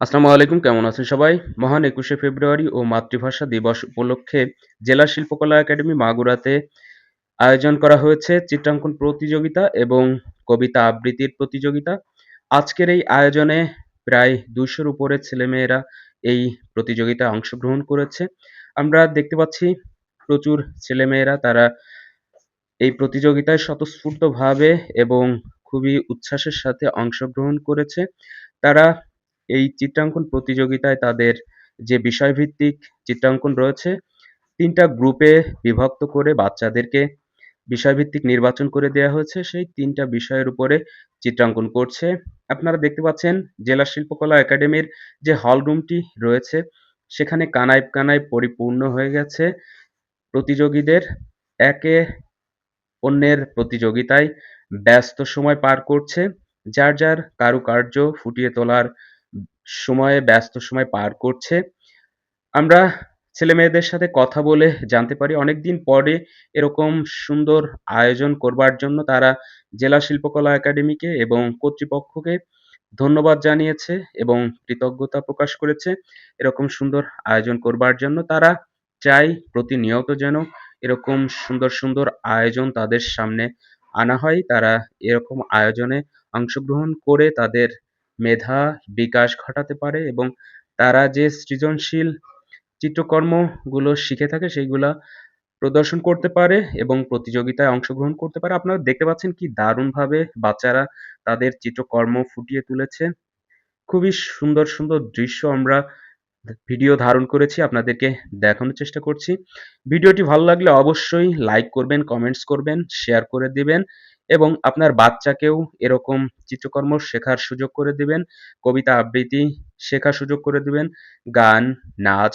আসসালামু আলাইকুম, কেমন আছেন সবাই? মহান ২১শে ফেব্রুয়ারি ও মাতৃভাষা দিবস উপলক্ষে জেলা শিল্পকলা একাডেমি মাগুরাতে আয়োজন করা হয়েছে চিত্রাঙ্কন প্রতিযোগিতা এবং কবিতা আবৃত্তির প্রতিযোগিতা। আজকের এই আয়োজনে প্রায় ২০০ র উপরে ছেলেমেয়েরা এই প্রতিযোগিতায় অংশগ্রহণ করেছে। আমরা দেখতে পাচ্ছি প্রচুর ছেলেমেয়েরা তারা এই প্রতিযোগিতায় স্বতঃস্ফূর্তভাবে এবং খুবই উচ্ছ্বাসের সাথে অংশগ্রহণ করেছে। তারা এই চিত্রাঙ্কন প্রতিযোগিতায় তাদের যে বিষয়ভিত্তিক চিত্রাঙ্কন রয়েছে, ৩ টা গ্রুপে বিভক্ত করে বাচ্চাদেরকে বিষয়ভিত্তিক নির্বাচন করে দেয়া হয়েছে। সেই ৩ টা বিষয়ের উপরে চিত্রাঙ্কন করছে। আপনারা দেখতে পাচ্ছেন জেলা শিল্পকলা একাডেমির যে হল রুমটি রয়েছে, সেখানে কানায় কানায় পরিপূর্ণ হয়ে গেছে। প্রতিযোগীদের একে অন্যের প্রতিযোগিতায় ব্যস্ত সময় পার করছে। যার যার কারুকার্য ফুটিয়ে তোলার সময়ে ব্যস্ত সময় পার করছে। আমরা ছেলেমেয়েদের সাথে কথা বলে জানতে পারি অনেকদিন পরে এরকম সুন্দর আয়োজন করবার জন্য তারা জেলা শিল্পকলা একাডেমিকে এবং কর্তৃপক্ষকে ধন্যবাদ জানিয়েছে এবং কৃতজ্ঞতা প্রকাশ করেছে এরকম সুন্দর আয়োজন করবার জন্য। তারা চায় প্রতিনিয়ত যেন এরকম সুন্দর সুন্দর আয়োজন তাদের সামনে আনা হয়। তারা এরকম আয়োজনে অংশগ্রহণ করে তাদের মেধা বিকাশ ঘটাতে পারে এবং তারা যে সৃজনশীল চিত্রকর্মগুলো শিখে থাকে সেইগুলা প্রদর্শন করতে পারে এবং প্রতিযোগিতায় অংশগ্রহণ করতে পারে। আপনারা দেখতে পাচ্ছেন কি দারুণভাবে বাচ্চারা তাদের চিত্রকর্ম ফুটিয়ে তুলেছে। খুবই সুন্দর সুন্দর দৃশ্য আমরা ভিডিও ধারণ করেছি, আপনাদেরকে দেখানোর চেষ্টা করছি। ভিডিওটি ভালো লাগলে অবশ্যই লাইক করবেন, কমেন্টস করবেন, শেয়ার করে দিবেন এবং আপনার বাচ্চাকেও এরকম চিত্রকর্ম শেখার সুযোগ করে দিবেন, কবিতা আবৃত্তি শেখার সুযোগ করে দিবেন, গান, নাচ,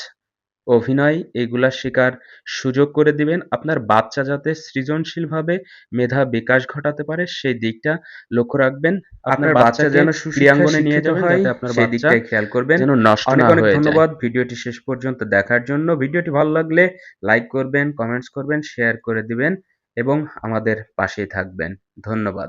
অভিনয় এগুলা শেখার সুযোগ করে দিবেন। আপনার বাচ্চা যাতে সৃজনশীলভাবে মেধা বিকাশ ঘটাতে পারে সেই দিকটা লক্ষ্য রাখবেন। আপনার বাচ্চা যেন ক্রীড়াঙ্গনে নিয়ে যাবেন যাতে আপনার সেই দিকটাই খেয়াল করবেন যেন নষ্ট না হয়ে যায়। অনেক ধন্যবাদ ভিডিওটি শেষ পর্যন্ত দেখার জন্য। ভিডিওটি ভালো লাগলে লাইক করবেন, কমেন্টস করবেন, শেয়ার করে দিবেন এবং আমাদের পাশেই থাকবেন। ধন্যবাদ।